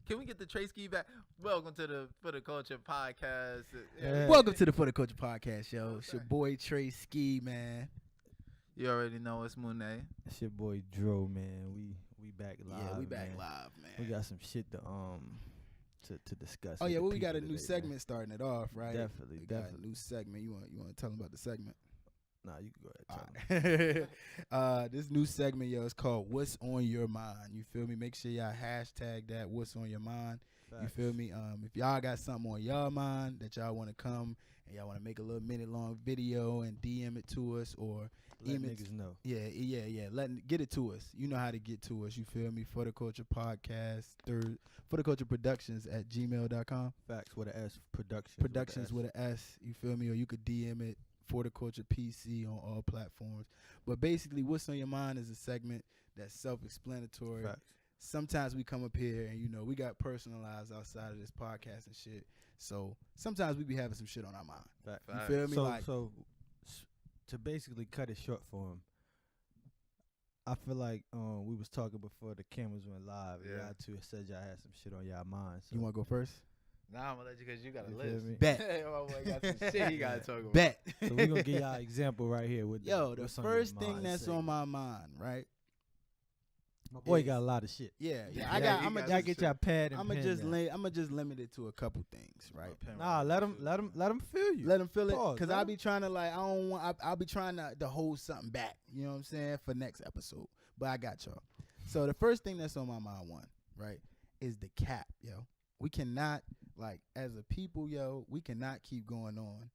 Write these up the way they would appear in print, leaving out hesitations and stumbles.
Can we get the Trey Ski back? Welcome to the For the Culture podcast. Welcome to the For the Culture podcast, yo. It's your boy Trey Ski, man. You already know it's Monet. It's your boy Dro, man. We back live. Yeah, we back man. live, man. We got some shit to discuss. Oh yeah, well we got a today, new segment starting it off, right? Definitely, we got definitely. a new segment. You want to tell them about the segment? Nah, you can go ahead. Alright. This new segment, yo, is called "What's on Your Mind." You feel me? Make sure y'all hashtag that "What's on Your Mind." You feel me? If y'all got something on y'all mind that y'all want to come and y'all want to make a little minute-long video and DM it to us or Let niggas know. Yeah. Get it to us. You know how to get to us. You feel me? For the Culture Podcast, For the Culture Productions at gmail.com. Facts with an S. Productions with an S. You feel me? Or you could DM it For the Culture PC on all platforms. But basically, What's on Your Mind is a segment that's self-explanatory. Facts. Sometimes we come up here and, you know, we got personalized outside of this podcast and shit. So sometimes we be having some shit on our mind. Facts. You feel me? So to basically cut it short for him, I feel like we was talking before the cameras went live. Yeah. Y'all two said y'all had some shit on y'all mind. So You want to go first? Nah, I'm gonna let you because you got a You feel list. me? Bet. My boy got some shit he gotta talk about. Bet. So we gonna give y'all an example right here with Yo, the what's on your first thing mind that's segment. on my mind, right? My boy is- got a lot of shit. Yeah. Yeah, I he got. got I'm some Y'all get shit. your pad and pen down. I'm just limit it to a couple things, right? Nah, let him feel you. Let them feel it, Pause, cause let I'll 'em- be trying to I'll be trying to hold something back. You know what I'm saying for next episode. But I got y'all. So the first thing that's on my mind, right, is the cap, yo. We cannot as a people, yo, we cannot keep going on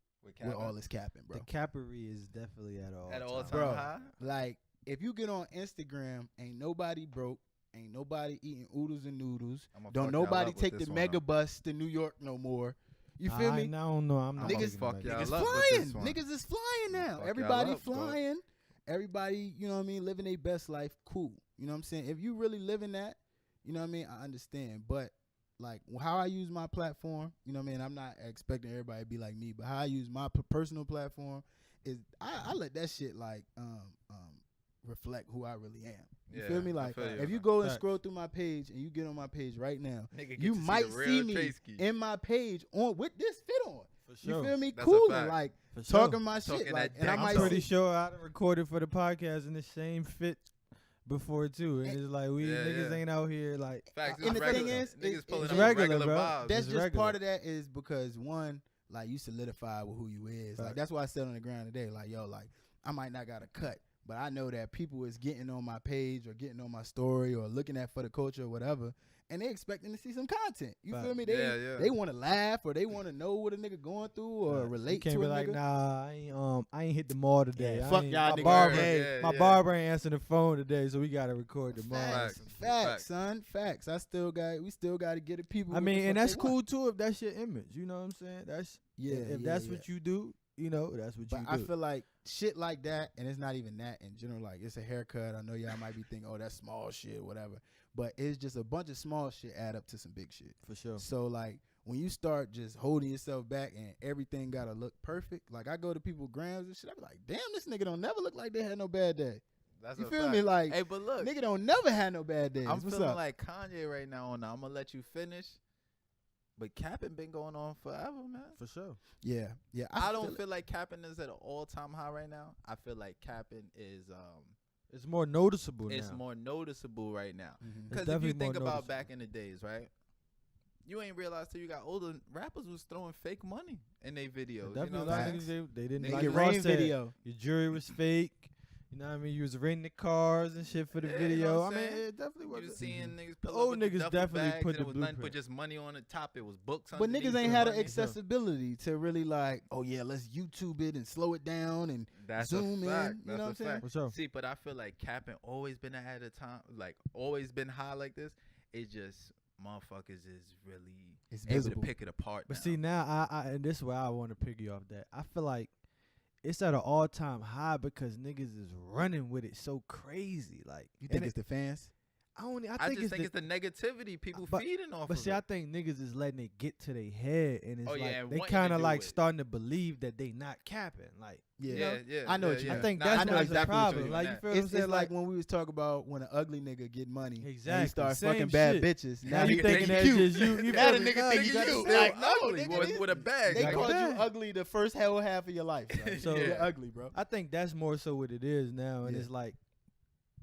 with all this capping, bro. The cappery is definitely at all time Bro. high. Like if you get on Instagram, ain't nobody broke, ain't nobody eating oodles and noodles. I'ma Don't fuck y'all nobody up with take the this one, mega though. bus to New York no more. You feel me? I don't know. I'm not I'ma taking fuck the y'all mega- Niggas up with flying. this one. Niggas is flying now. Fuck y'all Everybody up, dog. flying. Everybody, you know what I mean, living their best life. Cool. You know what I'm saying? If you really living that, you know what I mean, I understand. But how I use my platform, you know what I mean, I'm not expecting everybody to be like me, but how I use my personal platform is I let that shit reflect who I really am. You Yeah, feel me? I Like feel you. if you go and Facts. scroll through my page and you get on my page right now, Nigga get you to might the real see me Trey Ski. in my page on with this fit on. For sure. You feel me? That's a Cool fact. and like For sure. talking my Talking shit. that And I dank might I'm talk. pretty see, sure I done recorded for the podcast in the same fit before too, and it's like we Yeah, niggas yeah. ain't out here like. Facts, and it's the regular. thing is, Niggas pulling it's up regular, regular bro. vibes. that's It's just regular. part of that is because one, like you solidify with who you is. Like Facts. that's why I said on the ground today, like yo, like I might not got a cut, but I know that people is getting on my page or getting on my story or looking at For the Culture or whatever, and they expecting to see some content. You feel Facts. me? Yeah. They want to laugh or they want to know what a nigga going through or You relate can't to be a like, nigga. nah, I ain't hit the mall today. Yeah, I fuck ain't- y'all my niggas. barber, Yeah, my yeah. barber ain't answering the phone today, so we gotta record the mall. Facts, Facts. facts, Facts. son, facts. We still got to get it. People. I what mean, the and fuck that's they want. cool too if that's your image. You know what I'm saying? That's Yeah, If that's what you do, you know, that's what But you I do. feel like shit like that, and it's not even that in general. Like it's a haircut. I know y'all might be thinking, oh, that's small shit, whatever. But it's just a bunch of small shit add up to some big shit. For sure. So like when you start just holding yourself back and everything gotta look perfect, like I go to people grams and shit, I be like, damn, this nigga don't never look like they had no bad day. That's You a feel fact. me? Like Hey, but look, nigga don't never have no bad days. I'm What's feeling up? like Kanye right now. I'm gonna let you finish. But capping been going on forever, man. For sure. yeah. I don't feel like capping is at an all-time high right now. I feel like capping is It's more noticeable it's now. more noticeable right now. Mhm. Because if definitely you think more about noticeable. back in the days, right? You ain't realize till you got older, rappers was throwing fake money in their videos. You Definitely know a what lot I'm of saying? niggas they didn't Nigga, like Nigga, Ross rain said, video. Your jewelry was fake. You know what I mean? You was renting the cars and shit for the Yeah, you video. know I what I'm mean, saying? it definitely You was. was seeing niggas pull Old up with the niggas duffel definitely bags, put and the it was nothing but blueprint. just money on the top. It was books. But niggas underneath ain't the had money. an accessibility to really like, oh yeah, let's YouTube it and slow it down and That's zoom a in. fact. You know what I'm That's a saying? fact. For sure. See, but I feel like capping always been at a time, like always been high like this. It just motherfuckers is really It's able visible. to pick it apart. But now. see now, I and this is where I want to piggy off that. I feel like it's at an all time high because niggas is running with it so crazy. Like You think and it's the fans? I think just think the, it's the negativity people but- feeding off But of see, it. I think niggas is letting it get to their head, and it's Oh, like yeah, and they wanting to kind of do like it. starting to believe that they not capping. Like, Yeah. yeah, yeah. I know what yeah, you yeah. I think Nah, that's I know what's exactly the what problem. you're Like, doing you feel at. what I'm It's saying? like when we was talking about when an ugly nigga get money, and he Exactly, start same fucking bad shit. bitches. Now he you thinking that cute. just you Now the feel me? nigga Nah, think you you gotta cute. stay- Like, no, ugly nigga, with a bag. They Got a called you bag. ugly the first whole half of your life. Son. So- You're Yeah. ugly, bro. I think that's more so what it is now, and Yeah. it's like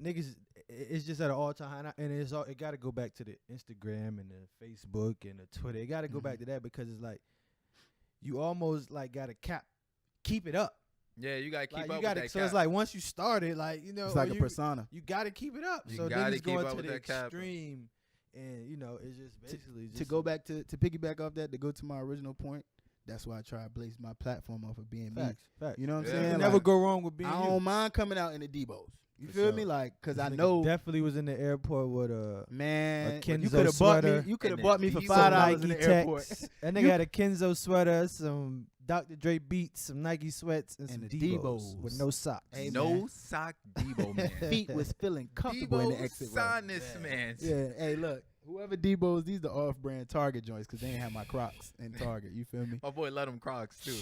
niggas. It's just at an all time high, and it's all. It got to go back to the Instagram and the Facebook and the Twitter. It got to go back to that because it's like you almost like got to keep it up. Yeah, you gotta keep Like up you got with to. that So it's cap. like once you started, like It's like a persona. You got to keep it up. You So then gotta it's keep going up to with the that cap. extreme, and it's just basically To just go back to piggyback off that, to go to my original point, that's why I try to blaze my platform off of being me. facts. You know what Yeah. I'm You saying? can never Like, go wrong with being I you. don't mind coming out in the Debos. You For feel sure. me? Like, cause This I nigga know, definitely was in the airport with man, you Kenzo could have bought me. sweater You could have and bought the me for Debos. $5 some in Nike the airport. Techs. That nigga had a Kenzo sweater, some Dr. Dre Beats, some Nike sweats, and some the Debos Debos. with no socks. Hey, no man. sock Debo man. Feet was feeling comfortable in the Debo exit row. sign this man. Yeah, hey, look, whoever Debo's, these the off-brand Target joints because they ain't have my Crocs in Target. You feel me? My boy let him Crocs too.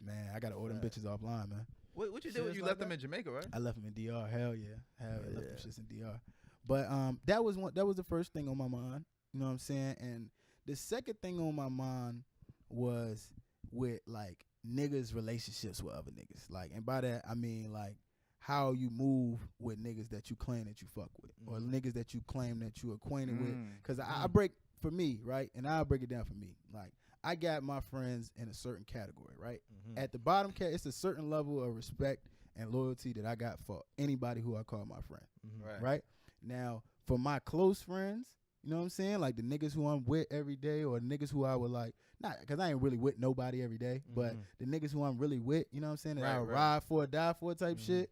Man, I gotta order them bitches offline, man. What you did when Serious you like left them that? in Jamaica, right? I left them in DR. Hell yeah, I left them Yeah. shits in DR. But that was one. That was the first thing on my mind. You know what I'm saying? And the second thing on my mind was with like niggas' relationships with other niggas. Like, and by that I mean like how you move with niggas that you claim that you fuck with, or Mhm. niggas that you claim that you acquainted with. Mm. Because I break for me, right, and I'll break it down for me. Like, I got my friends in a certain category, right. Mhm. At the bottom, it's a certain level of respect and loyalty that I got for anybody who I call my friend. Mhm. Right. Right now, for my close friends, you know what I'm saying, like the niggas who I'm with every day, or niggas who I would like, not because I ain't really with nobody every day, but Mhm. the niggas who I'm really with, you know what I'm saying, that I Right, would right. ride for, die for type Mhm. shit.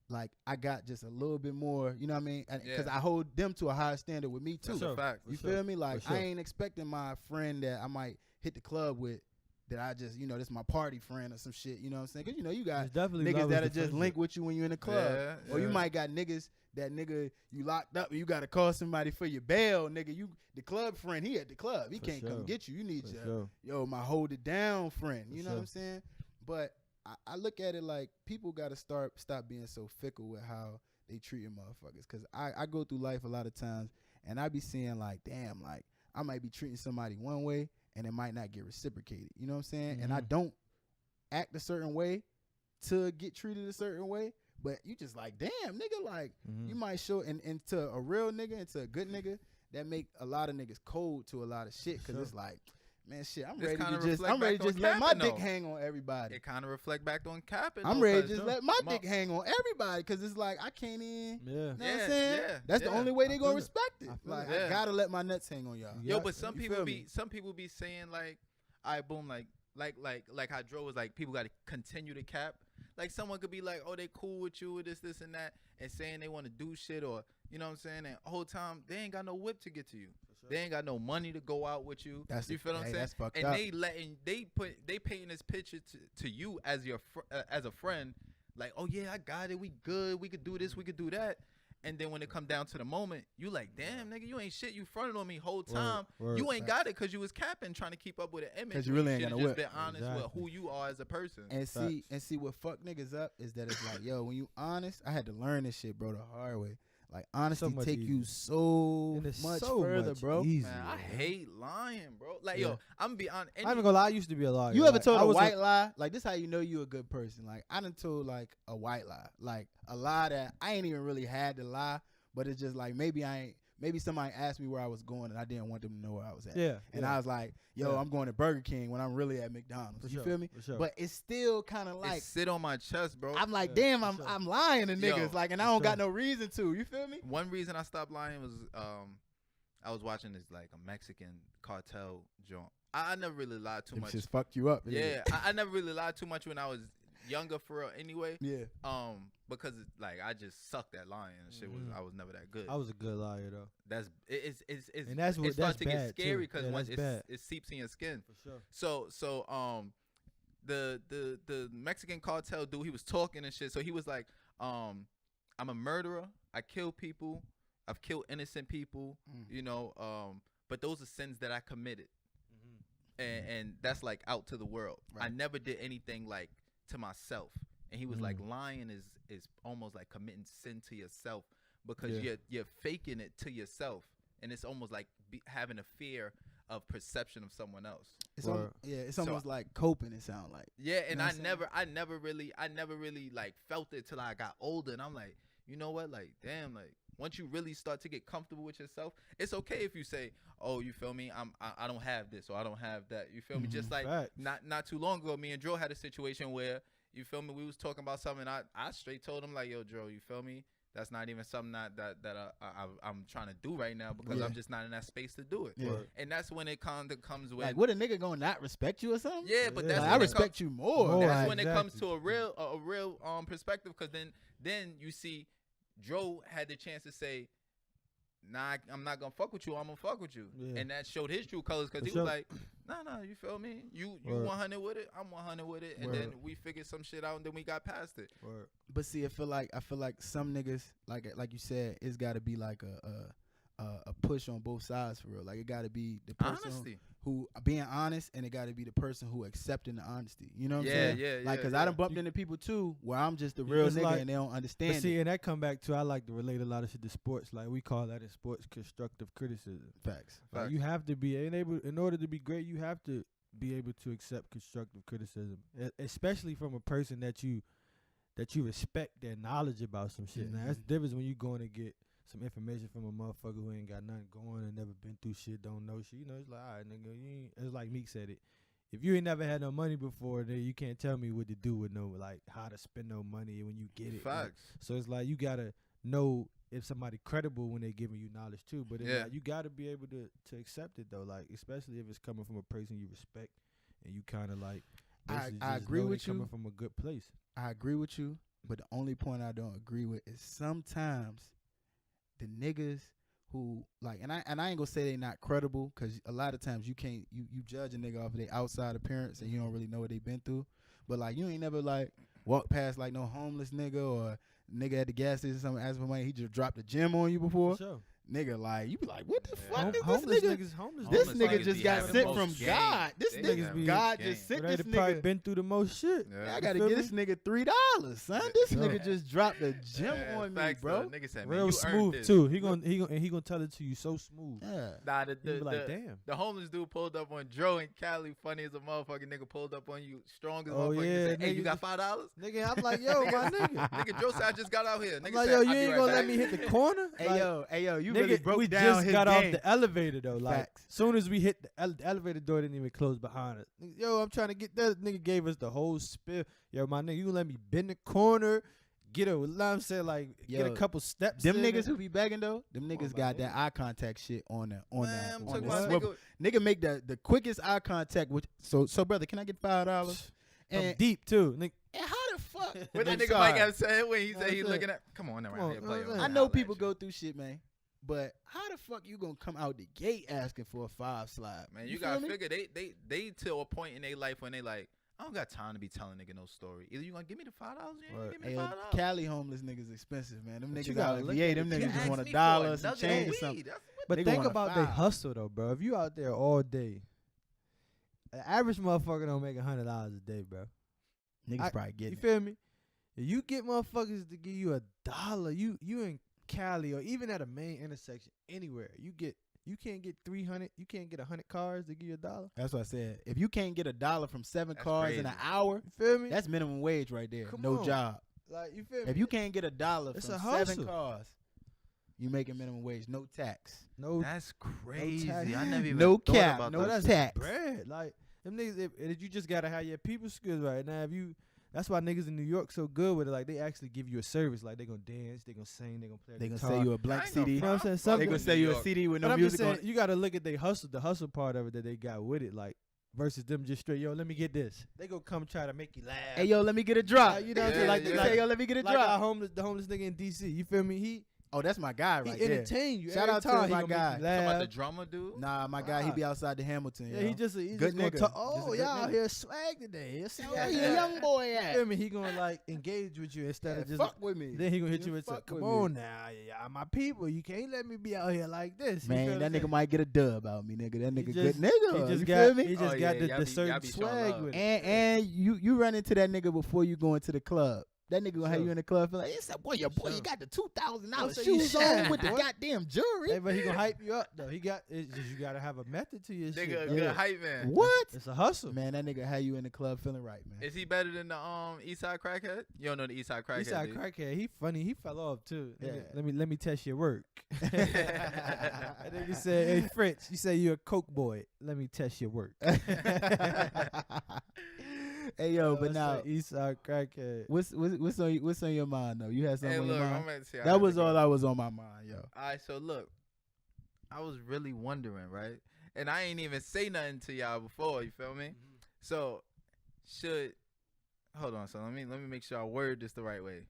Like, I got just a little bit more, you know what I mean? Because Yeah. I hold them to a higher standard with me too. That's sure. a fact. You For sure. feel me? Like, sure. I ain't expecting my friend that I might hit the club with, that I just, this my party friend or some shit, you know what I'm saying? Because, you got There's definitely niggas levels that'll to just link friendship. with you when you in the club. Yeah, Or you yeah. might got niggas, that nigga you locked up and you got to call somebody for your bail, nigga. The club friend, he at the club. He For can't sure. come get you. You need For your, sure. my hold it down friend. You For know what sure. I'm saying? But I look at it like people got to stop being so fickle with how they treating motherfuckers. Because I go through life a lot of times and I be seeing like, damn, like I might be treating somebody one way and it might not get reciprocated. You know what I'm saying? And I Mhm. don't act a certain way to get treated a certain way. But you just like, damn, nigga, like, Mhm. you might show, and to a real nigga and to a good nigga, that make a lot of niggas cold to a lot of shit. Because Sure. it's like, man, shit, I'm This ready kinda to just, reflect I'm ready back to just on let my capping, dick though. hang on everybody. It kind of reflect back on capping. I'm though, ready to 'cause just let my mo- dick hang on everybody. Because it's like, I can't even, Yeah. you know what I'm Yeah, saying? yeah, That's the yeah. only way I they gonna feel it. respect it. I feel Like, it. I gotta let my nuts hang on y'all. Yeah. Yo, but some You people feel be me? some people be saying like, all right, boom, like how Dro was like, people got to continue to cap. Like someone could be like, oh, they cool with you, this and that, and saying they want to do shit, or you know what I'm saying, and the whole time they ain't got no whip to get to you. They ain't got no money to go out with you. That's You feel what I'm saying? That's fucked And up. they painting this picture to you as your as a friend, like, oh yeah, I got it, we good, we could do this, we could do that. And then when it come down to the moment, you like, damn, nigga, you ain't shit. You fronted on me whole time. Word. You ain't got it because you was capping, trying to keep up with the image. 'Cause you when really ain't got should've no just whip. been honest Exactly. with who you are as a person. And see what fuck niggas up is that it's like, yo, when you honest, I had to learn this shit, bro, the hard way. Like, honesty much take you easier. so And it's much so further, much bro. easier, Man, I bro. hate lying, bro. Like, Yeah. yo, I'm gonna be honest. I ain't even gonna lie. I used to be a liar. You ever Like, told I a was white lie? Like, this how you know you a good person. Like, I done told, like, a white lie. Like, a lie that I ain't even really had to lie, but it's just like, maybe somebody asked me where I was going and I didn't want them to know where I was at. Yeah. And yeah. I was like, yo, Yeah. I'm going to Burger King when I'm really at McDonald's. For You sure, feel me? for sure. But it's still kind of it like, sit on my chest, bro. I'm like, Yeah, damn, for I'm sure. I'm lying to Yo, niggas. Like, and I for don't got sure. no reason to. You feel me? One reason I stopped lying was I was watching this like a Mexican cartel joint. I never really lied too Them much. shits fucked you up. Yeah, I never really lied too much when I was younger for real anyway. Yeah. Because like I just sucked at lying and shit. Mhm. I was never that good. I was a good liar though. It's And that's what- it starts that's to bad, get scary too. because Yeah, once that's bad. it seeps in your skin. For sure. So the Mexican cartel dude, he was talking and shit. So he was like, I'm a murderer. I kill people. I've killed innocent people, you know, but those are sins that I committed. And that's like out to the world. Right. I never did anything like to myself. And he was like, lying is almost like committing sin to yourself, because you're faking it to yourself, and it's almost like having a fear of perception of someone else. It's Word. it's So- almost like coping. It sound like. Yeah, and know I what I'm never really like felt it till I got older, and I'm like, you know what, like, damn, like once you really start to get comfortable with yourself, it's okay if you say, oh, you feel me, I don't have this or I don't have that, you feel me? Just like Facts. not too long ago, me and Dro had a situation where, you feel me, we was talking about something, I straight told him like, yo, Dro, you feel me, that's not even something that I'm trying to do right now, because Yeah. I'm just not in that space to do it. Yeah. And that's when it kind of comes with Like, what, a nigga gonna not respect you or something? yeah, but Yeah. that's Like, when I it respect comes, you more. More, that's like, when it comes exactly. to a real perspective, because then you see Dro had the chance to say, nah, I'm not gonna fuck with you, I'm gonna fuck with you. Yeah. And that showed his true colors, because For he sure. was like, nah, you feel me, you Word. 100 with it, I'm 100 with it. And then Word. we figured some shit out, and then we got past it. Word. But see, I feel like some niggas, like you said, it's got to be like a push on both sides for real. Like, it got to be the person Honesty. who being honest, and it got to be the person who accepting the honesty. You know what I'm Yeah, saying? yeah, Like, yeah, cause yeah. I done bumped into people too, where I'm just a Yeah, real it's nigga like- and they don't But understand see, it. and that come back to, I like to relate a lot of shit to sports. Like, we call that in sports constructive criticism. Facts. Like, Facts. you have to be in order to be great, you have to be able to accept constructive criticism, especially from a person that you respect their knowledge about some shit. Yeah. Now, that's the difference when you going to get some information from a motherfucker who ain't got nothing going and never been through shit, don't know shit. You know, it's like, all right, nigga, you ain't, it's like Meek said it. If you ain't never had no money before, then you can't tell me what to do with no, like, how to spend no money when you get it. Like, Facts. so it's like you gotta know if somebody credible when they giving you knowledge too. But it's Yeah. like, you gotta be able to accept it though. Like, especially if it's coming from a person you respect and you kind of like. basically I just agree know they with you. Coming from a good place. I agree with you, but the only point I don't agree with is sometimes the niggas who like, and I ain't gonna say they not credible, cause a lot of times you can't you judge a nigga off of their outside appearance and you don't really know what they been through. But like, you ain't never like walked past like no homeless nigga or nigga at the gas station, someone asked for money, he just dropped a gym on you before. For sure. Nigga, like, you be like, what the Yeah. fuck is this Homeless nigga? niggas, homeless This Homeless nigga niggas just be got having sent the from most God. game. This They nigga, have the God most just game. sent But this they probably nigga. been through the most shit. Yeah. I gotta feel get me? this nigga $3, son. This Yeah. nigga just dropped a gym Yeah, on me, facts, bro. though. Nigga said, man, Real you earned smooth this. too. He gonna tell it to you so smooth. Yeah. Nah, You be like, damn. the homeless dude pulled up on Dro in Cali, funny as a motherfucking nigga, pulled up on you, strong as Oh, motherfucker. yeah, Said, hey, you nigga got $5? Nigga, I'm like, yo, my nigga. Nigga, Dro said, I just got out here. I'm Nigga like, said, yo, I'll you be ain't right gonna back. let me hit the corner? Hey yo, you nigga, really broke we down just his got game. off the elevator though. Like, Facts. soon as we hit the elevator door, didn't even close behind us. Nigga, yo, I'm trying to get that. Nigga gave us the whole spill. Yo, my nigga, you gonna let me bend the corner, get a, I'm saying, like, get a Yo, couple steps. Them in niggas and- who be begging though, them Come on, niggas my got nigga. that eye contact shit on Man, I'm the talking the about swivel. Nigga make the quickest eye contact with so brother, can I get $5? From And, deep too. Nigga, and how the fuck? What that I'm nigga sorry. Mike Epps said when he No, said he's that's looking it. at, come on Come around on, here, player. that's it. I know people go through shit, man. But how the fuck you gonna come out the gate asking for a 5 slide? Man, you feel gotta me? figure they till a point in their life when they like, I don't got time to be telling nigga no story. Either you gonna give me the $5, or you ain't gonna Word. give me Hey, the yo, $5. Cali homeless niggas expensive, man. Them But you niggas gotta out in look VA, at them it. niggas You just ask want me a for dollar or some nugget of change or weed. something. That's what but Nigga think want a about the 5. hustle though, bro. If you out there all day, an average motherfucker don't make $100 a day, bro. Niggas probably You getting it. feel me? If you get motherfuckers to give you $1, you in Cali or even at a main intersection anywhere, you can't get 300, you can't get 100 cars to give you $1. That's what I said. If you can't get $1 from 7 That's cars in an crazy. hour, You feel me? that's minimum wage right there. Come No on. job. Like, you feel me? If you can't get $1 It's from a 7 hustle. cars, you making minimum wage, no tax. no, That's crazy. tax. I never even No thought cap, about no that. that's tax. bread. Like, them niggas, if you just gotta have your people skills right now. If you, that's why niggas in New York so good with it. Like, they actually give you a service. Like, they gonna dance, they gonna sing, they gonna play. They gonna guitar. sell you a blank I ain't gonna CD. You know what I'm saying? fuck Some- They with gonna New sell you a York. CD with But no I'm just music saying, on it. you gotta look at the hustle part of it that they got with it. Like, versus them just straight, yo, let me get this. They gonna come try to make you laugh. Hey yo, let me get a drop. Like, you know what I'm Yeah, saying? like Like, they yeah. say, yo, let me get a like drop. the homeless nigga in DC. You feel me? Oh, that's my guy right he there. entertain you. Shout every out to time. my He gonna make guy. you Talking about the laugh. drummer dude. Nah, my guy, he be outside the Hamilton. Yeah, yo. he just Good gonna nigga. talk. Just a Oh, good y'all out nigga. here swag today. Let's see Where how your young boy You at? feel me? He gonna like engage with you instead Yeah, of just fuck with me. Then he gonna hit Yeah, you with, fuck "Come with on me. now, yeah, my people. You can't let me be out here like this." You feel Man, what that I'm nigga saying? might get a dub out me, nigga. That nigga just- good nigga. He just you got feel me? he just Oh, got yeah, the y'all be certain showing swag love. with it. And you run into that nigga before you go into the club. That nigga gonna have Sure. you in the club feel like, it's that boy, your boy, you Sure. got the $2,000 That's what you shoes said, on with the boy. goddamn jewelry. Hey, but he gonna hype you up though. He got it's just you gotta have a method to your Nigga, shit. a bro. good Yeah. hype man. What? It's a hustle. Man, that nigga have you in the club feeling right, man. Is he better than the Eastside Crackhead? You don't know the Eastside Crackhead. He said do you? crackhead. He funny. He fell off too. Nigga, Yeah. let me test your work. That nigga said, "Hey Fritz, you say you're a coke boy. Let me test your work." Hey yo, but That's now like Eastside crackhead. what's on your mind though? You had something Hey, on look, your I'm mind? gonna see how That was go. all I was on my mind, yo. All right, so look, I was really wondering, right? And I ain't even say nothing to y'all before. You feel me? So, hold on. So let me make sure I word this the right way.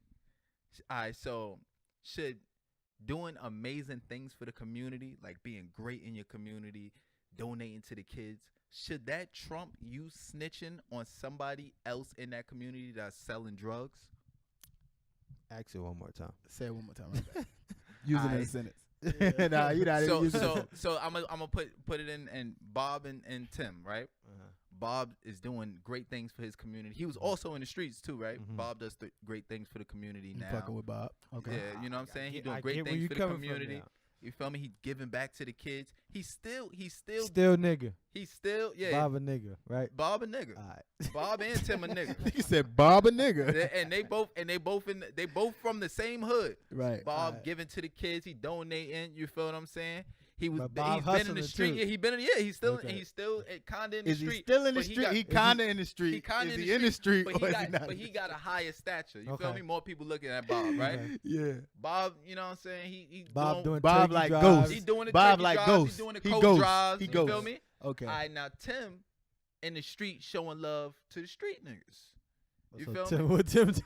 All right, so should doing amazing things for the community, like being great in your community, donating to the kids, should that trump you snitching on somebody else in that community that's selling drugs? Ask it one more time. Say it one more time. Right back. Use it in a Aight. sentence. Nah, you not even So using so I'm gonna put it in Bob and Tim, right? Bob is doing great things for his community. He was also in the streets too, right? Mhm. Bob does great things for the community You now. fucking with Bob. Okay. Yeah, you know what I'm saying? He's I doing get great where things you for the coming from community. now. You feel me? He's giving back to the kids. He's still Still nigga. yeah. Bob a nigga, right? Bob a nigga. All right. Bob and Tim a nigga. You said Bob a nigga. They both from the same hood. Right. Bob Right. giving to the kids, he donating. You feel what I'm saying? He's But Bob been in the hustling, street. too. Yeah, he's still Okay. kinda in the Is street. he still in the but he street? got- He kinda in the street. He kinda is in he the in the street but or is he got not? but he got a higher stature. You feel Okay. me? More people looking at Bob, right? Yeah. Bob, you know what I'm saying? He Bob doing Bob turkey like drives. Ghost. He doing the Bob turkey like drives, Ghost. He's doing the He coke Ghost. drives. He You feel Ghost. me? Okay. All right, now Tim in the street showing love to the street niggas. You So feel Tim, me? what Tim do?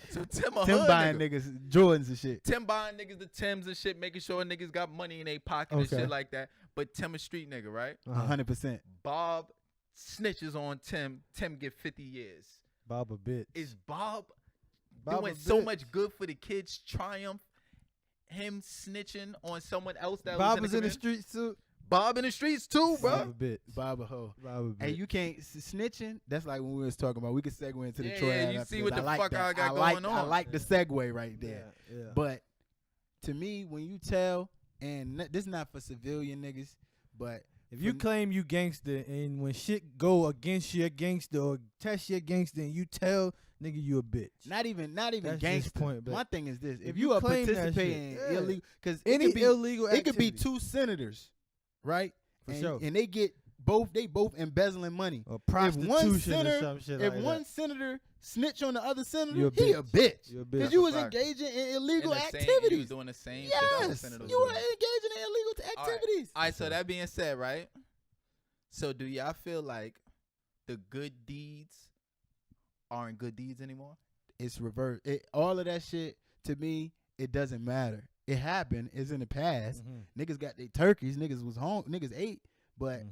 So Tim a Tim hood buying nigga. niggas Jordans and shit. Tim buying niggas the Tims and shit, making sure niggas got money in their pocket and Okay. shit like that. But Tim a street nigga, right? 100%. Bob snitches on Tim. Tim get 50 years. Bob a bitch. Is Bob Bob doing a so bitch. much good for the kids' triumph? Him snitching on someone else that Bob was was in the community? streets too. Bob in the streets too, bro. Bob a bitch. Bob a hoe. Bob a bitch. Hey, you can't snitching. That's like when we was talking about. We could segue into the Yeah, Troy yeah, ad you after see this. what I the like fuck that. I got like, going I on. like the segue right there. Yeah. But to me, when you tell, and this is not for civilian niggas, but if you for- claim you gangster and when shit go against your gangster or test your gangster and you tell nigga you a bitch. not even That's just gangster. point blank. My thing is this: if If you you are claim that participating shit, in yeah. illegal, because Any illegal it could be activity. two senators, right? For and, sure. and they get both. They both embezzling money. Or If one prostitution or senator, some shit if like one that. senator snitch on the other senator, You a he a bitch. You a bitch. Because you was That's a fact. engaging in illegal And the same- activities. You was doing the same shit the other Yes, senator was you were doing. engaging in illegal All right. activities. All right, so that being said, right? So do y'all feel like the good deeds aren't good deeds anymore? It's reverse. All of that shit to me, it doesn't matter. It happened. It's in the past. Niggas got their turkeys. Niggas was home. Niggas ate. But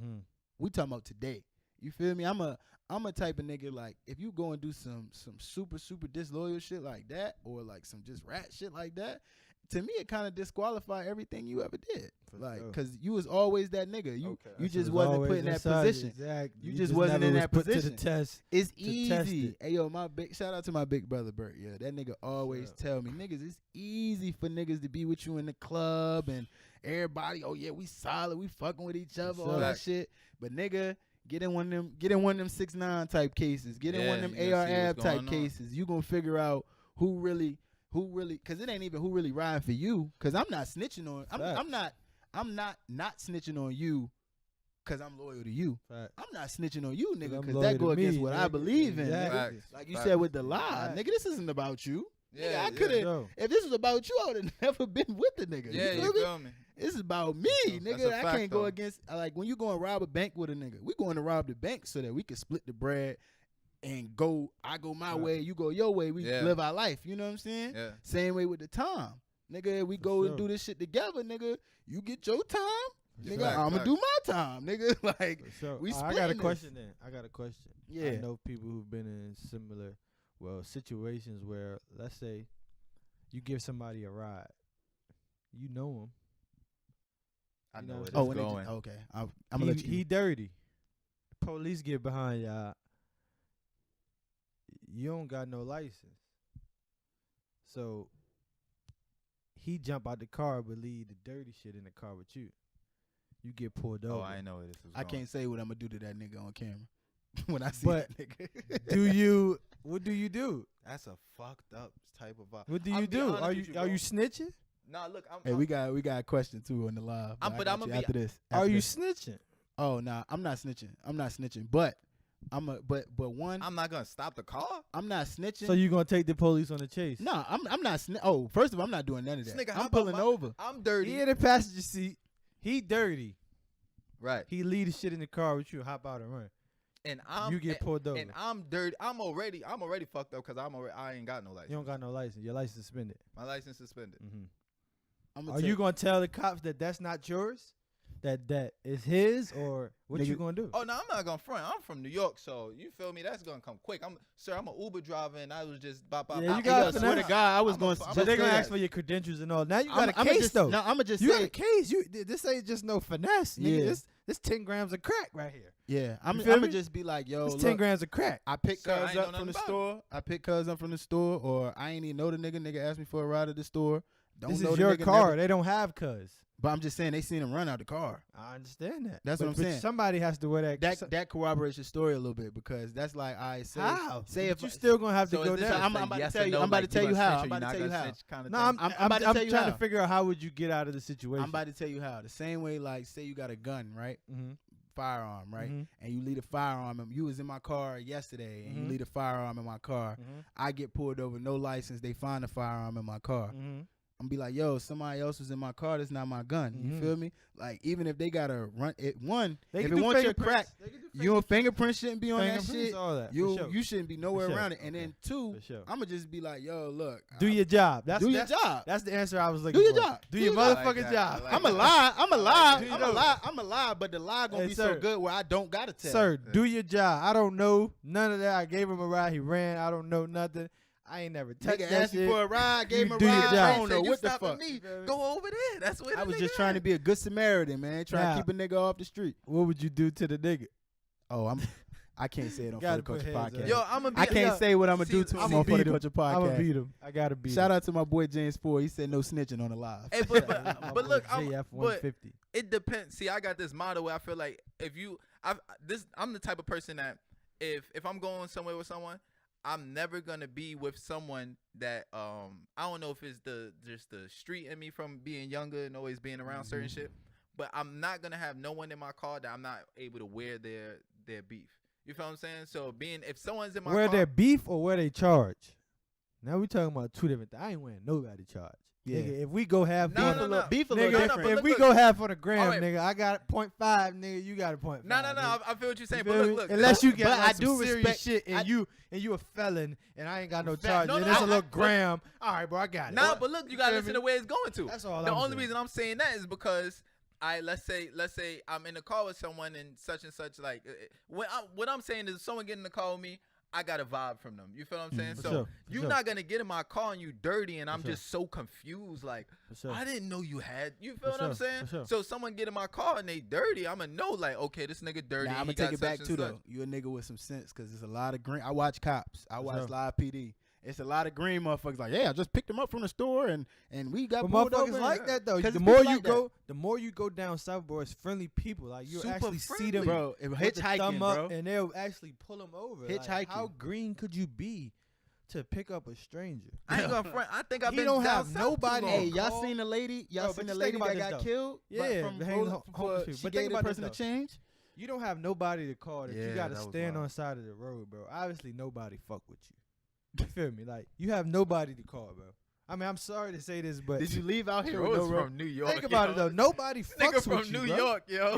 we talking about today. You feel me? I'm a type of nigga like if you go and do some super disloyal shit like that or like some just rat shit like that, to me it kind of disqualify everything you ever did. For Like sure. cause you was always that nigga. You Okay. you So just it's wasn't always put in that inside you. position. Exactly. You just wasn't never in was that put position. to the test. It's to test easy. it. Hey yo, my big shout out to my big brother Bert. Yeah, that nigga always tell me, niggas, it's easy for niggas to be with you in the club and everybody. Oh yeah, we solid, we fucking with each other, all sure. that shit. But nigga, get in one of them 6ix9ine type cases. Get in Yeah, one of them you gonna AR see Ab what's type going on. cases. You gonna figure out who really, cause it ain't even who really riding for you. Cause I'm not snitching on. I'm not snitching on you. Cause I'm loyal to you. Fact. I'm not snitching on you, nigga. I'm Cause loyal that go to me, against what I nigga. believe in. Exactly. Nigga. Facts. Like you Facts. said with the lie, Right. nigga. This isn't about you. Yeah, I coulda- Yo, If this was about you, I would have never been with the nigga. Yeah, you you feel me? feel me? This is about me, That's nigga. a I fact, can't go though. against like when you go and rob a bank with a nigga. We going to rob the bank so that we can split the bread and go. I go my Right. way, you go your way. We Yeah. live our life. You know what I'm saying? Yeah. Same way with the time. nigga. We go and do this shit together, nigga. You get your time, nigga. Facts, I'm gonna facts. do my time, nigga. Like So we I got a splitting this. question then. I got a question. Yeah. I know people who've been in similar, situations where, let's say, you give somebody a ride. You know him. I You know know where what Oh, this and going. okay. I'm gonna let you. He dirty. Police get behind y'all. You don't got no license. So he jump out the car but leave the dirty shit in the car with you. You get pulled over. Oh, I know where this is I going. can't say what I'm gonna do to that nigga on camera when I see But that nigga. What do you do? That's a fucked up type of vibe. What do I'll you be do? honest Are with you you, are bro. you snitching? Nah, look, I'm. Hey, we got a question too on the live. But I got I'ma you be- after this. Are after you this. snitching? Oh no, I'm not snitching. But but one, I'm not gonna stop the car. I'm not snitching. So you gonna take the police on the chase? No, I'm not. Oh, first of all, I'm not doing none of This that. nigga, how I'm about pulling my- over. I'm dirty. He in the passenger seat. He dirty. Right. He leave the shit in the car with you. Hop out and run. And I'm You get pulled over. and I'm dirty. I'm already fucked up because I ain't got no license. You don't got no license. Your license suspended. My license suspended. I'm Are you gonna tell the cops that that's not yours? That is his, or what you Nigga- gonna do? Oh no, I'm not gonna front. I'm from New York, so you feel me? That's gonna come quick. I'm an Uber driver, and I was just bop. Yeah, you I got swear to finesse. God, I was I'm going a- to I'm But they're gonna say ask that. for your credentials and all. Now you got a I'ma case just, though. No, I'm gonna just You got say a case. This ain't just no finesse. Nigga. Yeah. This 10 grams of crack right here. yeah. I'm You feel gonna me? just be like, yo, It's 10 look, grams of crack. I picked Sir, I cuz ain't know up from nothing the about it. store. I picked cuz up from the store, or I ain't even know the nigga. Nigga asked me for a ride to the store. Don't This know is the your nigga, car. never- They don't have cuz. But I'm just saying they seen him run out the car. I understand that. That's what I'm But saying. Somebody has to wear that. That corroborates your story a little bit because that's like I say. How? Say But if you still gonna have to So go is this down. I'm about to tell you- I'm about to tell you how. I'm about to tell you how. No, I'm I'm I'm about to I'm tell you trying how. to figure out how would you get out of the situation. I'm about to tell you how. The same way, like, say you got a gun, right? Mm-hmm. Firearm, right? Mhm. And you leave a firearm. And you was in my car yesterday, and you Mhm. leave a firearm in my car. Mm-hmm. I get pulled over, no license. They find a firearm in my car. Mm-hmm. I'm be like, yo, somebody else was in my car. That's not my gun. Mhm. You feel me? Like, even if they gotta run it, one, They if can it do wants your fingerprints. crack, They can do your fingerprint shouldn't be on that fingerprints, shit. all that. for You sure. you shouldn't be nowhere sure. around it. And Okay. then two, For sure. I'm gonna just be like, yo, look, Do your job. That's do your that's, job. That's the answer I was looking Do your for. job. Do Do your your job. motherfucking I like that. job. I like I'm a that. lie. I'm a lie. Do you I'm know- a lie. I'm a lie. But the lie gonna Hey, be sir. so good where I don't gotta tell. Sir, do your job. I don't know none of that. I gave him a ride. He ran. I don't know nothing. I ain't never touched Nigga that asked me shit. for a ride, gave him a do your ride. job. I don't know You what the stopping fuck. Me. You feel me? Go over there. That's where I the was nigga just trying to at. be a good Samaritan, man. Trying Nah. to keep a nigga off the street. What would you do to the nigga? Oh, I can't say it on For Gotta the put Culture hands Podcast. up. Yo, I'm gonna be. I can't yo, say what I'm gonna do see- to I'm him on For beat the him. Culture I'm gonna Podcast. beat him. I gotta beat Shout him. out to my boy James Ford. He said no snitching on the live. Hey, but look, I'm, JF but 150. it depends. See, I got this model where I feel like if you, I'm the type of person that if I'm going somewhere with someone, I'm never gonna be with someone that I don't know if it's just the street in me from being younger and always being around certain shit, but I'm not gonna have no one in my car that I'm not able to wear their beef. You feel what I'm saying? So if someone's in my Where car, they beef or where they charge? Now we talking about two different things. I ain't wearing nobody charge. Yeah. Nigga, if we go half No, beef, no, no. Beef a nigga, little no, different. if but we look, go half on a gram, all right. nigga, I got 0.5, nigga, you got a 0.5. no, nigga. I feel what you're saying, You but feel me? look, unless you get but like I some do serious respect- shit and I- you a felon and I ain't got no Fact. charge No, and no, it's no, a little but- gram. All right, bro, I got it. Nah, but look, you gotta feel listen me? to where it's going to. That's all The I'm only saying. reason I'm saying that is because let's say I'm in the car with someone and such, like what I'm saying is someone getting in the car with me, I got a vibe from them. You feel what I'm saying? For So sure, for you're sure. not gonna get in my car and you dirty and I'm sure. just so confused. Like For sure. I didn't know you had. You For feel what I'm sure, saying? for sure. So someone get in my car and they dirty, I'ma know like okay, this nigga dirty. Nah, I'm he gonna take got it back such too and such. though. You a nigga with some sense because there's a lot of green. I watch Cops. I watch sure. Live PD. It's a lot of green motherfuckers like, yeah, I just picked him up from the store and we got But pulled over. motherfuckers like that though. 'Cause The it's more people you like that. go, the more you go down south, bro, it's friendly people. Like you Super actually see friendly. them, Bro, if with the hitchhiking, thumb up, bro. and they'll actually pull them over. Like, Hitchhiking. how green could you be to pick up a stranger? I ain't gonna front. I think I've He been don't down have south too nobody- long. Hey, y'all call- seen the lady? Y'all Bro, seen but the just lady think that about got this, killed? Yeah, from the hang- rolling- homeless for people. she But gave think the about this, person a though. change. You don't have nobody to call that Yeah, you got to that was stand wild. on side of the road, bro. Obviously, nobody fuck with you. You feel me? Like you have nobody to call, bro. I mean, I'm sorry to say this, but Did you leave out here Bro, with no it's rope? from New York. think about it yo. though. Nobody Nigga fucks from with you, New bro. York, yo.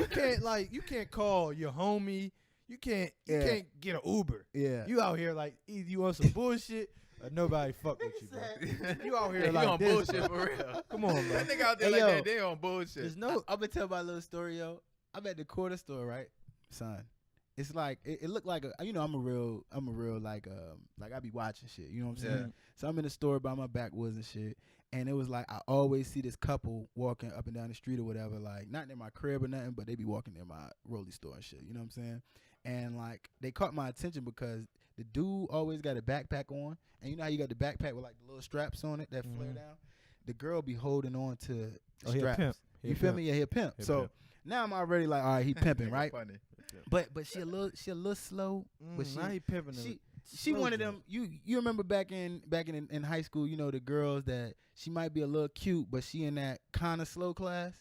You can't call your homie. You can't Yeah. get an Uber. Yeah. You out here like either you on some bullshit Nobody fuck with you, bro. You out here He like on this, bullshit bro. for real. Come on, bro. That nigga out there Hey, like yo. that, they on bullshit. There's no. I'm gonna tell my little story, yo. I'm at the quarter store, right, son. It's like it looked like a, you know, I'm a real like I be watching shit. You know what I'm saying? Yeah. So I'm in the store by my backwoods and shit, and it was like I always see this couple walking up and down the street or whatever, like not near my crib or nothing, but they be walking near my Rolly store and shit. You know what I'm saying? And like they caught my attention because the dude always got a backpack on, and you know how you got the backpack with like the little straps on it that flare down. The girl be holding on to the Oh, he a straps. pimp. He a You feel pimp. me? Yeah, he a pimp. He a So pimp. now I'm already like, all right, he pimping, Nigga right? Funny. But she a little slow. But Now he pimping. She one of them. You remember back in high school, you know, the girls that she might be a little cute, but she in that kind of slow class.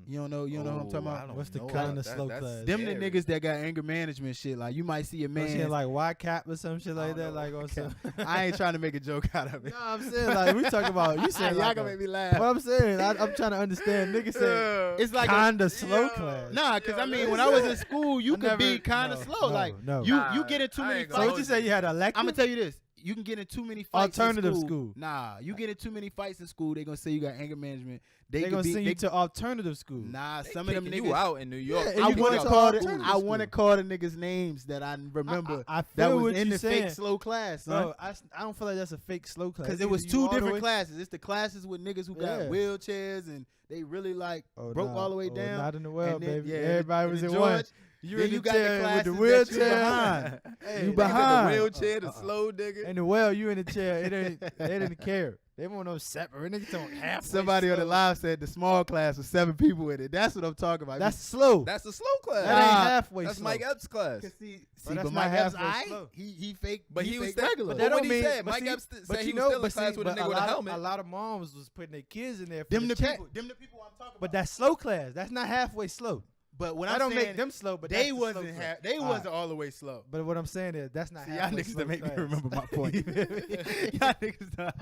You don't know what I'm talking Oh, I about? don't What's the know. kinda That- slow that's class? Them the scary. niggas that got anger management shit. Like you might see a Man, man. like Y cap or some shit like don't that, know. like on some. I ain't trying to make a joke out of it. No, I'm saying like we talking about. You said y'all like gonna a- make me laugh. What I'm saying, I'm trying to understand. Nigga said It's like kinda slow yo. class. nah, cause Yo, I mean listen. when I was in school, you I could be never- kind of no, slow. no, like no. you Nah, get in too I many ain't So gonna what fights. you say? You had an elective? I'm gonna tell you this. You can get in too many fights. Alternative in school. Nah, you get in too many fights in school. They gonna say you got anger management. They They could gonna be. send they- you to alternative school. Nah, They some of them kicking niggas. you out in New York. Yeah, They and I you kick want going to out to call of the. alternative I school. want to call the niggas names that I remember I feel that was what in you the saying. fake slow class, son. Bro, I don't feel like that's a fake slow class. Because it was You two all the different way- classes. It's the classes with niggas who got Yeah. wheelchairs and they really like Oh, broke nah. all the way Oh, down. Not in the world, And then- baby. yeah, Everybody and was then in one. George, You then in you the got the chair with classes the that you wheelchair. behind. Hey, You Nigga, behind. The wheelchair, the slow nigga. In the well, you in the chair. They didn't care. They want no separate. Niggas don't have Somebody on the live said the small class was 7 people in it. That's what I'm talking about. That's slow. That's the slow class. That ain't Nah, halfway That's slow. Mike Epps' class. see, But that's but not Mike Epps, halfway slow. he fake, But he was fake still- regular. but that what don't he mean. said, but Mike see- Epps but said you he was know, still in but class see, with a but nigga with a lot of- helmet. A lot of moms was putting their kids in there. For them the the check. people. Them the people I'm talking But about. that's slow class. That's not halfway slow. But when I I'm don't saying make them slow, but they that's the slow wasn't class. they All wasn't right. all the way slow. But what I'm saying is that's not See, y'all halfway niggas slow to make me class. remember my point. You feel me? Y'all niggas done.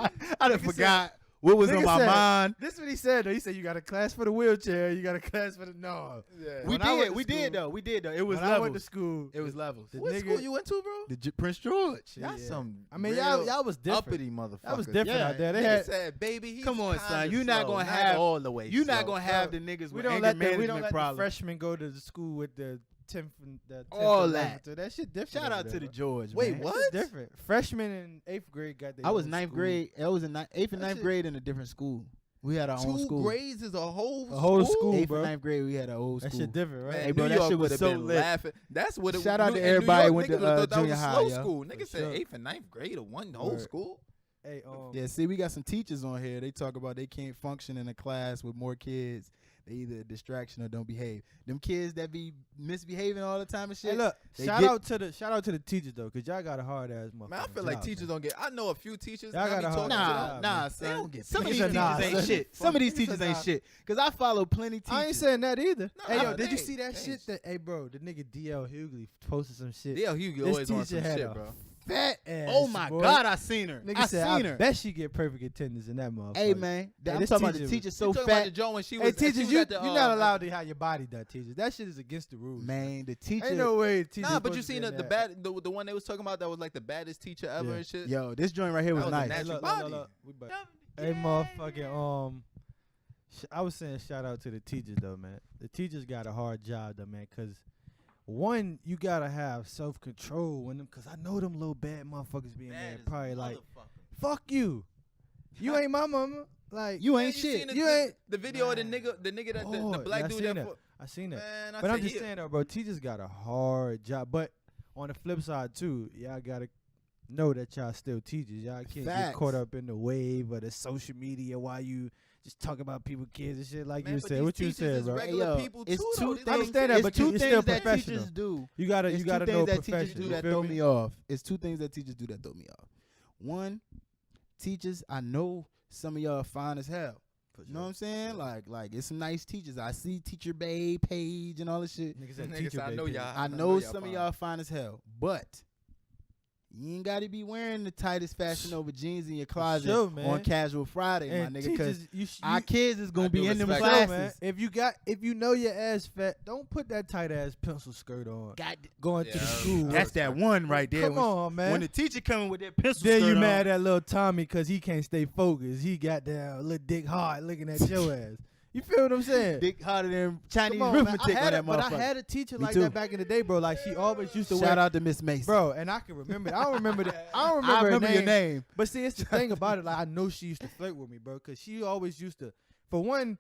I done Nigga forgot what was Nigga on my said- mind. This is what he said though. He said you got a class for the wheelchair, you got a class for the no. Yeah. We When I went did, to we did school- though. We did though. It was when I went to levels. school, It was levels. the What nigga- school you went to, bro? Prince George. Y'all Yeah. some. I mean, real y'all was different. uppity motherfuckers. That was different Yeah. out there. They Nigga had said, baby, he's Come on, kinda son. You not slow, gonna not have- all the way. You not slow. gonna have Bro, the niggas we with don't anger let the management problems. freshmen go to the school with the 10th and the 10th All and that. 11th. That shit different. Shout over out there, to the bro. George. Wait, man. what? That shit different. Freshmen in 8th grade got their I was own ninth school. grade. I was in 8th and That 9th shit- grade in a different school. We had our own Two school. grades is a whole A whole school, 8th bro. and 9th grade, we had our old That school. shit different, right? Man, Hey, bro, New that York shit was would have so been lit. laughing. That's what it Shout out to in everybody New York, went to, niggas would've thought that junior was a high, slow yo. school. Niggas said sure. 8th and 9th grade of one whole Word. school. Hey, Yeah, see, we got some teachers on here. They talk about they can't function in a class with more kids. They either a distraction or don't behave. Them kids that be misbehaving all the time and shit. Hey, look, They shout get- out to the teachers though, cause y'all got a hard ass motherfucker. Man, I feel like teachers don't get. I know a few teachers. Y'all that I be got a talking hard- to. Nah, nah, man. son. They don't get Some of paid. these Niggas teachers said nah, ain't son. shit. Some of these Niggas teachers said ain't nah. shit. Cause I follow plenty teachers. I ain't saying that either. Nah, Hey, yo, nah, did you they see that ain't- shit? That hey, bro, the nigga DL Hughley posted some shit. DL Hughley This always on teacher some had shit, a bro. Fat ass. Oh my boy. God, I seen her. Nigga I said, seen I her. bet she get perfect attendance in that motherfucker. Hey man, Hey, I'm this talking about the teacher teacher You so talking about the fat. joint when she Hey, was. she teachers, was you're at the, not allowed to have your body done, teachers. That shit is against the rules. Man, the teacher. Ain't no way teachers. Nah, but you supposed to seen be in the that. the one they was talking about that was like the baddest teacher ever Yeah. and shit. Yo, this joint right here was That was a nice. Hey, natural look, body. We back. Hey, motherfucking I was saying shout out to the teachers though, man. The teachers got a hard job though, man, cause one, you gotta have self control when them, cause I know them little bad motherfuckers being there, probably like, fuck you, you ain't my mama, like You ain't Man, shit. seen the- You the- ain't- the video Man. of the nigga that the Lord, black yeah, I dude seen that. that. fought- I seen that. Man, I But I'm said just he- saying though, bro, teachers got a hard job. But on the flip side too, y'all gotta know that y'all still teachers. Y'all can't get caught Facts. up in the wave of the social media while you just talk about people, kids and shit like Man, you but said. these What you teachers said, is bro? regular yo, people it's too, two though. things. They- I understand that, it's but two you things still that professional. teachers do. You gotta It's you two gotta things know that teachers professional. do you that feel throw me? me off. It's two things that teachers do that throw me off. One, teachers, I know some of y'all fine as hell. You know what I'm saying? Like it's some nice teachers. I see Teacher Bay page and all this shit. Niggas said Niggas teacher said, I know baby. y'all. I know some of y'all fine as hell, but You ain't got to be wearing the tightest fashion over jeans in your closet sure, man. on casual Friday, And my nigga. Because teachers, our kids is gonna I be do in them respect Sure, classes. man. If you know your ass fat, don't put that tight ass pencil skirt on. God, Going to the Yeah, school. that's that one right there. Come when, on, man. when the teacher coming with that pencil Then skirt you on, mad at little Tommy because he can't stay focused. He got that little dick hard looking at your ass. You feel what I'm saying? dick harder than Chinese Come on, man. arithmetic on that But I motherfucker. had a teacher Me like too. that back in the day, bro. Like she always used to Shout wear. out to Miss Mason. Bro, and I can remember. I don't remember that. I don't remember, I her remember your name. name. But see, it's the thing about it. Like I know she used to flirt with me, bro, because she always used to. For one,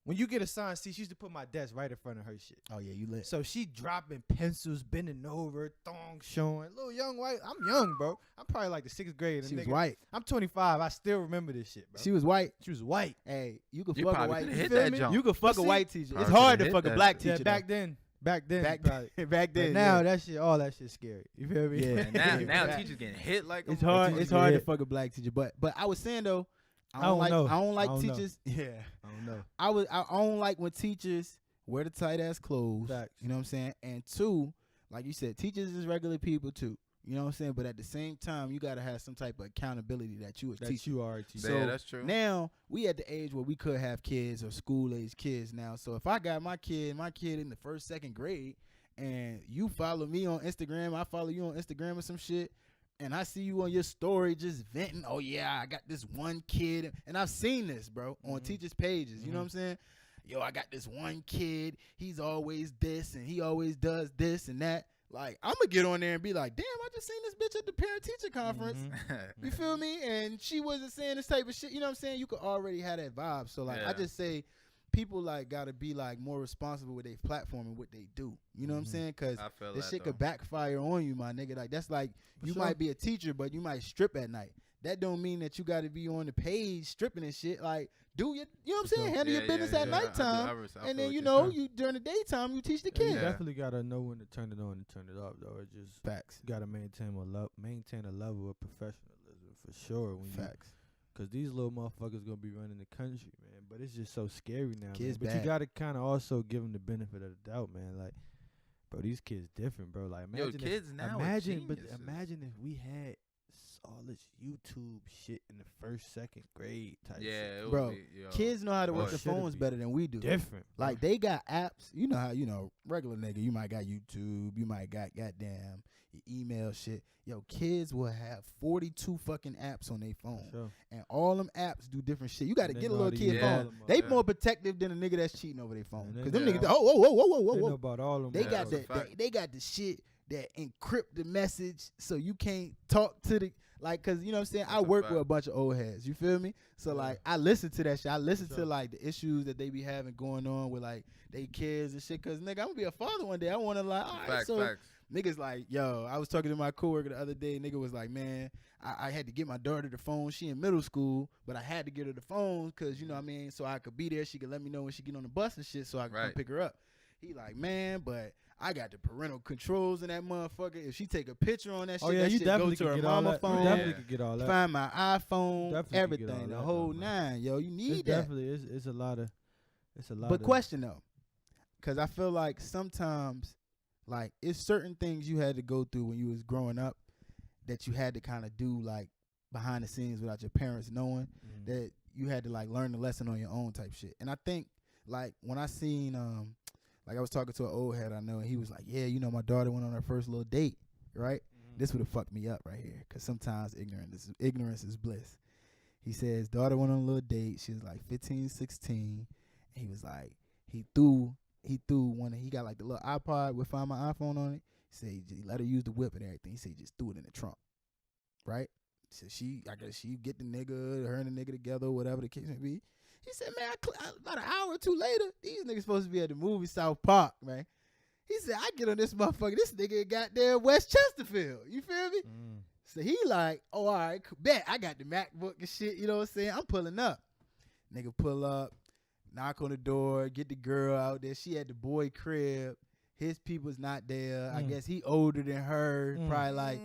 when you get assigned seat, she used to put my desk right in front of her shit. Oh yeah, you lit. So she dropping pencils, bending over, thong showing. Little young white. I'm young, bro. I'm probably like the 6th grade. and She was nigga- white. I'm 25. I still remember this shit, bro. She was white. She was white. Hey, you could You fuck a probably white coulda teacher. hit feel that me? jump. You could fuck a see, white teacher. It's probably hard coulda to hit fuck a that black shit. Yeah, teacher. back then. back probably. back then. But now yeah. that shit, all that shit's scary. You feel me? Yeah. And now Yeah. teachers getting hit like It's a hard. teacher It's get hard to hit. fuck a black teacher. But I was saying though, I I don't don't like know. I don't like I don't know. teachers. Yeah. I don't know. I don't like when teachers wear the tight ass clothes. Facts. You know what I'm saying? And two, like you said, teachers is regular people too. You know what I'm saying? But at the same time, you gotta have some type of accountability that you a That teacher. you are a teacher. Yeah, So that's true. Now we at the age where we could have kids or school age kids now. So if I got my kid in the 1st, 2nd grade, and you follow me on Instagram, I follow you on Instagram or some shit, and I see you on your story just venting, oh yeah, I got this one kid, and I've seen this, bro, on teachers' pages. You know what I'm saying? Yo, I got this one kid. He's always this, and he always does this and that. Like, I'm gonna get on there and be like, damn, I just seen this bitch at the parent-teacher conference. You feel me? And she wasn't saying this type of shit. You know what I'm saying? You could already have that vibe. So like, I Yeah. just say people like gotta be like more responsible with their platform and what they do. You know what I'm saying? Because I feel this that shit though. could backfire on you, my nigga. Like that's like For you sure. might be a teacher, but you might strip at night. That don't mean that you got to be on the page stripping and shit. Like, do your, you know what I'm For saying? sure. Handle your business at nighttime, and then you know you during the daytime you teach the Yeah, you kids. Yeah. definitely gotta know when to turn it on and turn it off, though. It just Facts. gotta maintain a level of professionalism for sure. Facts. Because these little motherfuckers gonna be running the country, man. But it's just so scary now, Kids man. But bad. you gotta kind of also give them the benefit of the doubt, man. Like, bro, these kids different, bro. Like, Yo, imagine kids now are imagine geniuses. if we had all this YouTube shit in the 1st, 2nd grade type Yeah, shit. it would Bro, be, yo. Kids know how to work Boy. the Should've phones be better than we do. Different. bro. Like they got apps. You know how regular nigga. You might got YouTube. You might got goddamn your email shit. Yo, kids will have 42 fucking apps on their For phone, sure. and all them apps do different shit. You got to They get a know how little to kid use phone. all them They up. more protective than a nigga that's cheating over their phone. And they Cause them know- niggas, whoa. They know about all them. They Yeah, got that's a that. fact. They got the shit that encrypt the message so you can't talk to the like. Cause you know what I'm saying. I That's a work fact. with a bunch of old heads. You feel me? So Yeah. like I listen to that shit. I listen sure. to like the issues that they be having going on with like they kids and shit. Cause nigga, I'm gonna be a father one day. I want to like, all right, Facts, so facts. niggas like, yo, I was talking to my coworker the other day. Nigga was like, man, I had to get my daughter the phone. She in middle school, but I had to get her the phone because, you know what I mean, so I could be there. She could let me know when she get on the bus and shit so I could come Right. pick her up. He like, man, but I got the parental controls in that motherfucker. If she take a picture on that shit, Oh yeah, that you shit go definitely to could her get all mama that. phone, You definitely Yeah. could get all that. find my iPhone, Definitely could get everything, all the that, whole though, man. nine. Yo, you It's need that. definitely it's a lot of But question though, because I feel like sometimes, like it's certain things you had to go through when you was growing up that you had to kind of do like behind the scenes without your parents knowing that you had to like learn the lesson on your own type shit. And I think like when I seen like I was talking to an old head I know and he was like, yeah, you know my daughter went on her first little date, right? This would have fucked me up right here because sometimes ignorance is bliss. He says daughter went on a little date. She was like 15, 16. And he was like, he threw one. He got like the little iPod with Find My iPhone on it. He said he let her use the whip and everything. He said he just threw it in the trunk, right? So I guess she get the nigga, her and the nigga together, whatever the case may be. He said, man, about an hour or two later, these niggas supposed to be at the movie South Park, man. He said, I get on this motherfucker. This nigga got there West Chesterfield. You feel me? So he like, oh, all right, bet. I got the MacBook and shit, you know what I'm saying? I'm pulling up. Nigga pull up, knock on the door, get the girl out there. She at the boy crib. His people's not there. I guess he older than her, probably like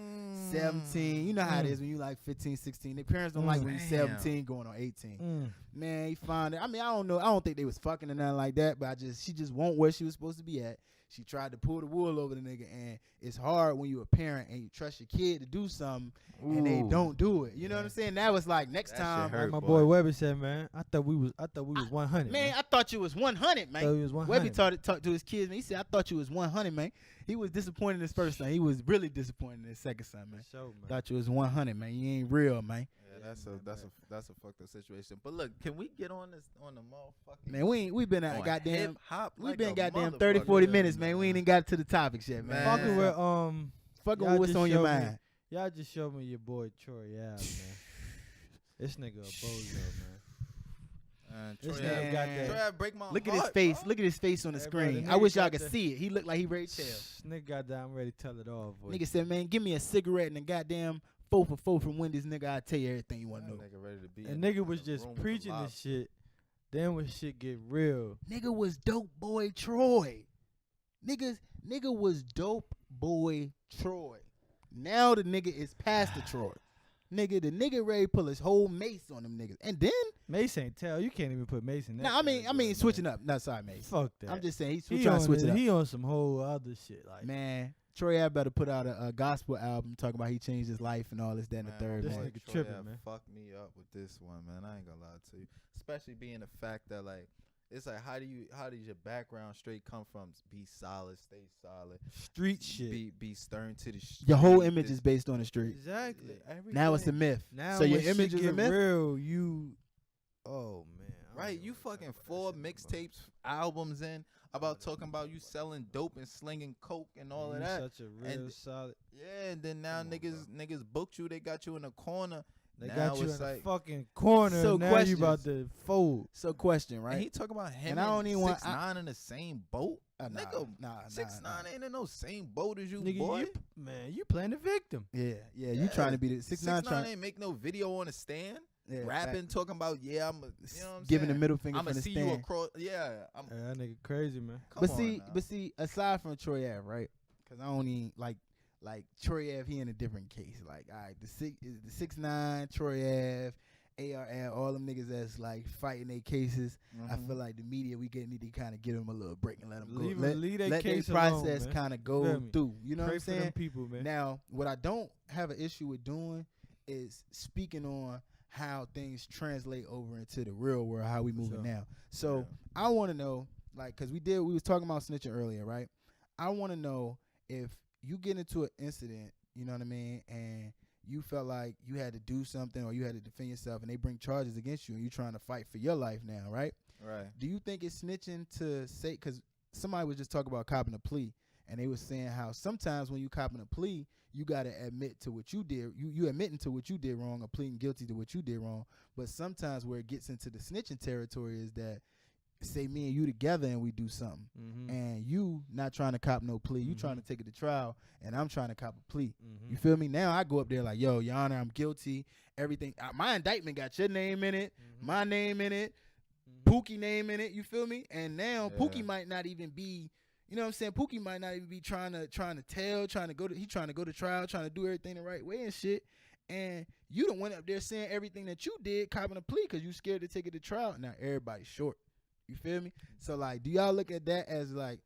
17. You know how it is when you like 15, 16. Their parents don't like when you Damn. 17 going on 18. Man, he found it. I mean, I don't know. I don't think they was fucking or nothing like that, but she just won't where she was supposed to be at. She tried to pull the wool over the nigga, and it's hard when you're a parent and you trust your kid to do something and they Ooh. don't do it. You know what I'm saying? That was like next That shit time. hurt. My boy. boy Webby said, man, I thought we was 100. Man, I thought you was 100, I thought man. we was 100. Webby talked to his kids, man. He said, I thought you was 100, man. He was disappointed in his first son. He was really disappointed in his second son, man. For sure, man. Thought you was 100, man. You ain't real, man. Yeah, that's a fucked up situation. But look, can we get on this on the motherfucking Man, we been at on goddamn. hip hop? We like been a goddamn motherfucker. 30, 40 Yeah, minutes, man. We ain't even got to the topics yet, man. Man. Fucking with Fucking y'all with what's just on your showed me- mind. y'all just showed me your boy Troy Ave, man. This nigga a bozo, man. This Troy nigga Ave- got that- Troy Ave break my Look at his heart, face. bro. Look at his face on the Hey, bro, the screen. I nigga wish y'all got could the- see it. He looked like he ready to tell. This nigga goddamn ready to tell it all, boy. Nigga said, man, give me a cigarette and a goddamn 4 for 4 from Wendy's, nigga. I'll tell you everything you want to know. That nigga ready to be. And in nigga was the just room with the preaching this lobster. shit. Then when shit get real, Nigga was dope boy Troy. Nigga was dope boy Troy. Now the nigga is Pastor Troy. Nigga, the nigga ready to pull his whole mace on them niggas. And then, Mace ain't tell. You can't even put Mace in that. nah, I mean category, switching man. up. No, sorry, Mace. Fuck that. I'm just saying he's he trying on to switch the- it up. He on some whole other shit. Like, Man, Troy Ave better put out a gospel album talking about he changed his life and all this, that, and the Man, third. This Man. nigga Troy tripping, Ave man. Fucked me up with this one, man. I ain't gonna lie to you. Especially being the fact that like it's like how does your background straight come from? Be solid, stay solid, street shit. be stern to the street. Your whole image is based on the street. Exactly. Now it's a everything. myth. Now so your when shit image is a get myth. real, you. Oh man. I don't Right, know you what to fucking say about 4 that shit no more. mixtapes, albums in about talking about you selling dope and slinging coke and all of You that. Such a real And- solid. Yeah, and then now Come on, niggas booked you. They got you in a corner. They Now got you it's in the like- fucking corner. So now you questions. about to fold. So question, And right? he talking about him And I don't even want- 6ix9ine in the same boat. Nah, Nigga, nah, 6ix9ine ain't in no same boat as you, Nigga, boy. you playing the victim. Yeah, you Yeah. trying to be the 6ix9ine 6ix9ine trying ain't make no video on the stand, yeah, rapping, talking about I'm a, you know what I'm giving the saying? middle finger I'm from gonna the see you stand. across. Yeah, Yeah, that nigga crazy, man. come But on see, now. aside from Troy Ave, right? Because I don't even like Troy Ave. He in a different case. Like, all right, the 6ix9ine, Troy Ave, ARL, all them niggas that's like fighting their cases. I Mhm. feel like the media need to kind of give them a little break and let them go. Leave Let their their case process alone, man. kind of go Feel me? through. You know Pray what I'm for them saying? people, man. Now, what I don't have an issue with doing is speaking on how things translate over into the real world, how we moving sure. now. So Yeah. I want to know, like, cause we was talking about snitching earlier, right? I want to know if you get into an incident, you know what I mean, and you felt like you had to do something or you had to defend yourself, and they bring charges against you, and you're trying to fight for your life now, right? Right. Do you think it's snitching to say, because somebody was just talking about copping a plea, and they was saying how sometimes when you copping a plea, you got to admit to what you did. You admitting to what you did wrong or pleading guilty to what you did wrong. But sometimes where it gets into the snitching territory is that, say me and you together and we do something, Mm-hmm. and you not trying to cop no plea, you Mhm. trying to take it to trial, and I'm trying to cop a plea. Mm-hmm. You feel me? Now I go up there like, yo, Your Honor, I'm guilty. Everything. My indictment got your name in it, Mm-hmm. my name in it, Mhm. Pookie name in it. You feel me? And now Yeah. Pookie might not even be, you know what I'm saying? Pookie might not even be trying to tell, trying to go to trial, trying to do everything the right way and shit. And you don't went up there saying everything that you did, copping a plea because you scared to take it to trial. Now everybody's short. You feel me? So like, do y'all look at that as like,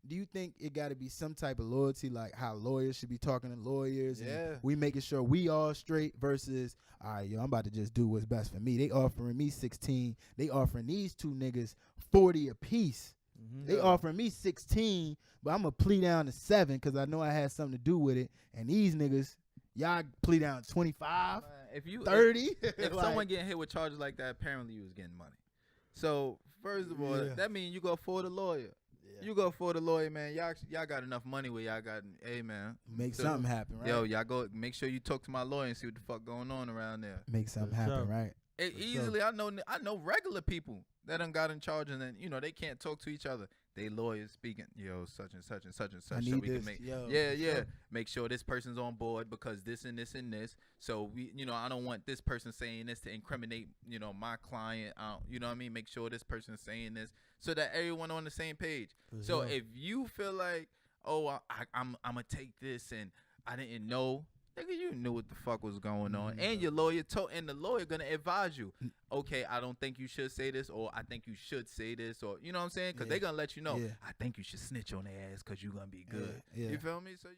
do you think it got to be some type of loyalty, like how lawyers should be talking to lawyers? Yeah. And we making sure we all straight versus, all right, yo, I'm about to just do what's best for me. They offering me 16. They offering these two niggas 40 apiece. Mm-hmm. They Yeah. offering me 16, but I'm going to plea down to 7 because I know I had something to do with it. And these niggas, y'all plea down to 25, Man, if you 30. if Like, someone getting hit with charges like that, apparently you was getting money. So first of all, Yeah. that means you go afford a lawyer. You go afford a lawyer, man. Y'all got enough money where y'all got. Hey, man. make So, something happen, right? Yo, y'all go make sure you talk to my lawyer and see what the fuck going on around there. Make something For happen, sure. right? It, For sure. easily, I know regular people that done got in charge and then they can't talk to each other. They lawyers speaking, yo, such and such and such and I such. So need we this. can make Yo, yeah, for yeah. sure. Make sure this person's on board because this and this and this. So we, I don't want this person saying this to incriminate, my client. You know what I mean? Make sure this person's saying this so that everyone on the same page. For So sure. if you feel like, oh, I'm gonna take this and I didn't know, Nigga, you knew what the fuck was going on, Mhm. and your lawyer and the lawyer gonna advise you. Okay, I don't think you should say this, or I think you should say this, or you know what I'm saying? Because Yeah. they gonna let you know. Yeah. I think you should snitch on their ass because you gonna be good. Yeah. You feel me? So you.